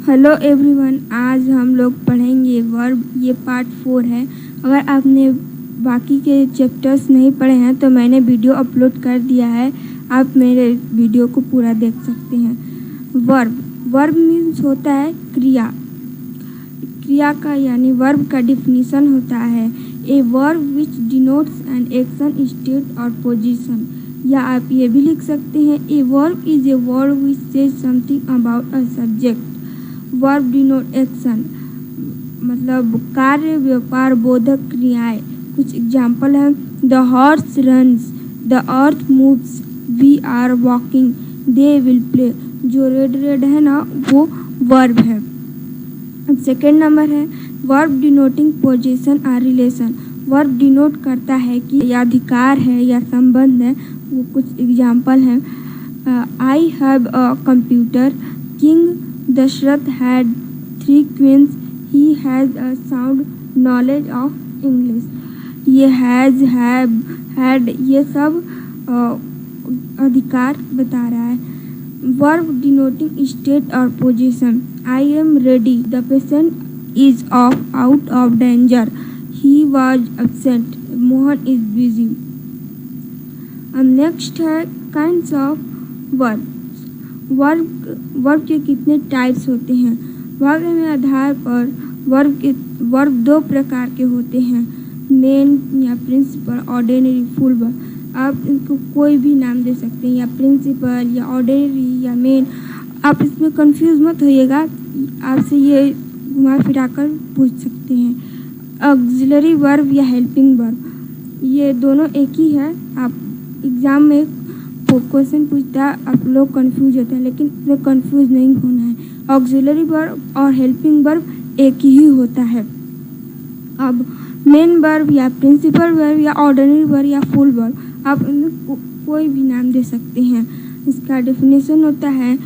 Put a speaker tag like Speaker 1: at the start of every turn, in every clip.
Speaker 1: Hello everyone, आज हम लोग पढ़ेंगे वर्ब। ये पार्ट 4 है। अगर आपने बाकी के चैप्टर्स नहीं पढ़े हैं तो मैंने वीडियो अपलोड कर दिया है, आप मेरे वीडियो को पूरा देख सकते हैं। वर्ब मीन्स होता है क्रिया। क्रिया का यानी वर्ब का डिफिनीशन होता है a verb which denotes an action, state और पोजीशन। या आप ये भी लिख सकते हैं a verb is a word which says something about a subject. Verb denote action मतलब कार्य, व्यापार, बोधक क्रियाएं। कुछ एग्जाम्पल है the horse runs, the earth moves, we are walking, they will play. जो रेड है ना वो वर्ब है। अब सेकेंड नंबर है वर्ब डिनोटिंग पोजीशन और रिलेशन। वर्ब डिनोट करता है कि या अधिकार है या संबंध है। वो कुछ एग्जाम्पल हैं I have a computer, king Dashrath had 3 queens, he has a sound knowledge of English। ये हैज, हैव, हैड ये सब अधिकार बता रहा है। वर्ब डिनोटिंग स्टेट और position I am ready, the patient is out of danger, he was absent, Mohan is busy. अब next है काइंड्स ऑफ वर्ब। वर्ब के कितने टाइप्स होते हैं। वर्ब के आधार पर वर्ब दो प्रकार के होते हैं, मेन या प्रिंसिपल, ऑर्डिनरी, फुल वर्ब। आप इनको कोई भी नाम दे सकते हैं, या प्रिंसिपल या ऑर्डिनरी या मेन। आप इसमें कंफ्यूज मत होइएगा, आपसे ये घुमा फिरा कर पूछ सकते हैं। ऑक्सिलरी वर्ब या हेल्पिंग वर्ब ये दोनों एक ही है। आप एग्ज़ाम में क्वेश्चन पूछता है, आप लोग कंफ्यूज होते हैं, लेकिन इसमें कंफ्यूज नहीं होना है। ऑक्सिलरी वर्ब और हेल्पिंग वर्ब एक ही होता है। अब मेन वर्ब या प्रिंसिपल वर्ब या ऑर्डिनरी वर्ब या फुल वर्ब आप इनमें कोई भी नाम दे सकते हैं। इसका डेफिनेशन होता है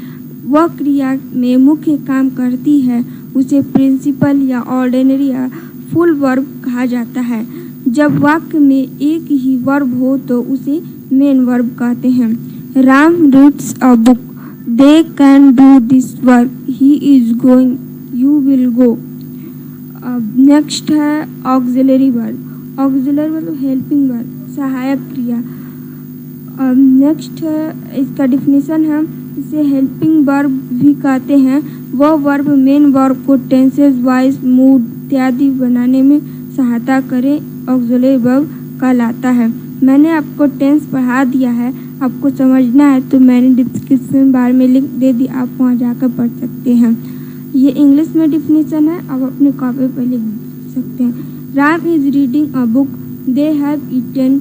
Speaker 1: वह क्रिया में मुख्य काम करती है उसे प्रिंसिपल या ऑर्डिनरी या फुल वर्ब कहा जाता है। जब वाक्य में एक ही वर्ब हो तो उसे मेन वर्ब कहते हैं। Ram reads a book, they can do this work, he is going, you will go. अब नेक्स्ट है ऑक्सिलरी वर्ब। ऑक्सिलरी मतलब हेल्पिंग वर्ब, सहायक क्रिया। अब नेक्स्ट है इसका डिफिनीशन है इसे हेल्पिंग वर्ब भी कहते हैं। वह वर्ब मेन वर्ब को टेंसेस, वाइस, मूड इत्यादि बनाने में सहायता करे, ऑक्सिलरी वर्ब कहलाता है। मैंने आपको टेंस पढ़ा दिया है, आपको समझना है तो मैंने डिस्क्रिप्शन बार में लिंक दे दी, आप वहाँ जाकर पढ़ सकते हैं। ये इंग्लिश में डिफिनीशन है, आप अपने कॉपी पर लिख सकते हैं। Ram is reading a book, they have eaten,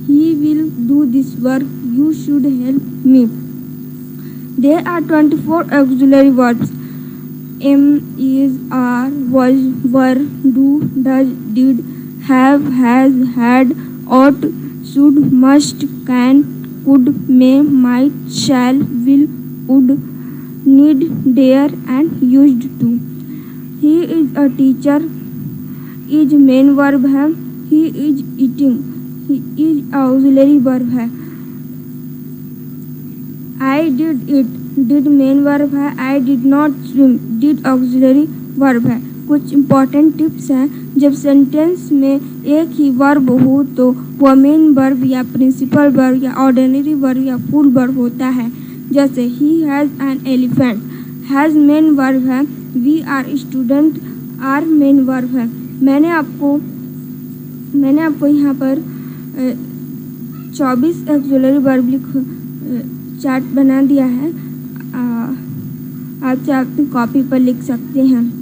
Speaker 1: he will do this work, you should help me. There are 24 auxiliary verbs am, is, are, was, were, do, does, did, have, has, had, ought, should, must, can, could, may, might, shall, will, would, need, dare and used to। He is a teacher is main verb है। He is eating, he is auxiliary verb है। I did it, did main verb है। I did not swim, did auxiliary verb है। कुछ important tips हैं। जब sentence में एक ही verb हो तो वह मेन वर्ब या प्रिंसिपल वर्ब या ऑर्डिनरी वर्ब या फुल वर्ब होता है। जैसे he has an elephant, has main verb है। We are student, are main verb है। मैंने आपको यहाँ पर 24 ऑक्सिलरी वर्ब चार्ट बना दिया है, आप चाहे अपनी कॉपी पर लिख सकते हैं।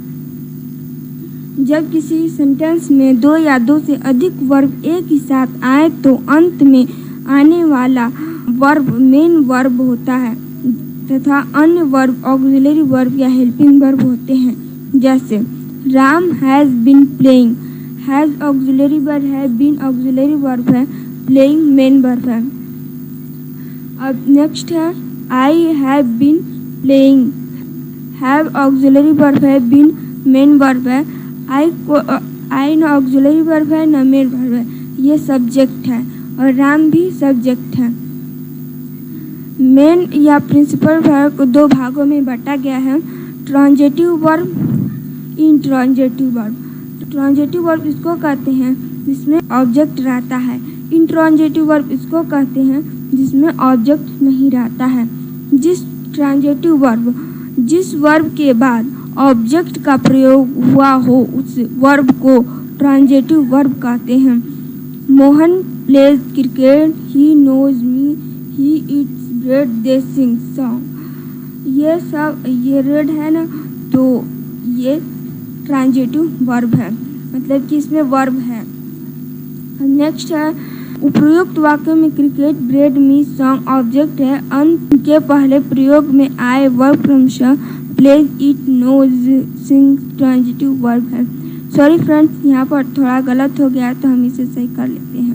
Speaker 1: जब किसी सेंटेंस में दो या दो से अधिक वर्ब एक ही साथ आए तो अंत में आने वाला वर्ब मेन वर्ब होता है तथा अन्य वर्ब ऑक्सिलरी वर्ब या हेल्पिंग वर्ब होते हैं। जैसे Ram has been playing, has auxiliary verb है, बीन ऑक्सिलरी वर्ब है, प्लेइंग मेन वर्ब है। अब नेक्स्ट है I have been playing, have auxiliary verb है, बीन मेन वर्ब है। आई न ऑक्सिलरी वर्ब है न मेन वर्ब है, ये सब्जेक्ट है और राम भी सब्जेक्ट है। मेन या प्रिंसिपल वर्ब को दो भागों में बांटा गया है। Transitive verb, intransitive verb. Transitive verb इसको कहते हैं जिसमें ऑब्जेक्ट रहता है। इंट्रांजिटिव वर्ब इसको कहते हैं जिसमें ऑब्जेक्ट नहीं रहता है। जिस वर्ब के बाद ऑब्जेक्ट का प्रयोग हुआ हो उस वर्ब को ट्रांजिटिव वर्ब कहते हैं। Mohan plays cricket, he knows me, he eats bread, they sing song. ये रेड है ना, तो ये ट्रांजिटिव वर्ब है, मतलब कि इसमें वर्ब है। नेक्स्ट है उपयुक्त वाक्य में क्रिकेट, ब्रेड, मी, सॉन्ग ऑब्जेक्ट है। अंत के पहले प्रयोग में आए वर्ब क्रमशः प्लेज, ईट, नोज, सिंग ट्रांजिटिव वर्ब है। सॉरी फ्रेंड्स, यहाँ पर थोड़ा गलत हो गया तो हम इसे सही कर लेते हैं।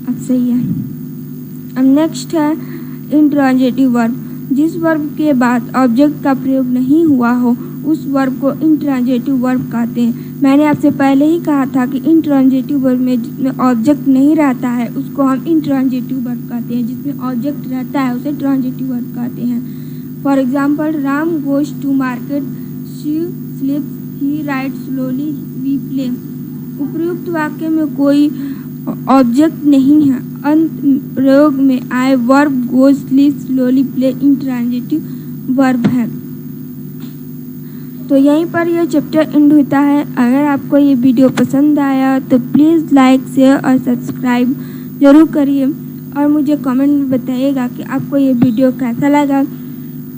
Speaker 1: अब सही है। अब नेक्स्ट है इंट्रांजिटिव वर्ब। जिस वर्ब के बाद ऑब्जेक्ट का प्रयोग नहीं हुआ हो उस वर्ब को इंट्रांजिटिव वर्ब कहते हैं। मैंने आपसे पहले ही कहा था कि इंट्रांजिटिव वर्ब में जिसमें ऑब्जेक्ट नहीं रहता है उसको हम इंट्रांजिटिव वर्ब कहते हैं, जिसमें ऑब्जेक्ट रहता है उसे ट्रांजिटिव वर्ब कहते हैं। For example, Ram goes to market, she sleeps, he rides slowly, we play. उपयुक्त वाक्य में कोई ऑब्जेक्ट नहीं है। अंत प्रयोग में आए verb goes, sleep, slowly, play intransitive verb है। तो यहीं पर यह चैप्टर एंड होता है। अगर आपको ये वीडियो पसंद आया तो प्लीज़ लाइक, शेयर और सब्सक्राइब ज़रूर करिए और मुझे कमेंट में बताइएगा कि आपको ये वीडियो कैसा लगा।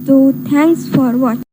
Speaker 1: तो थैंक्स फॉर वॉचिंग।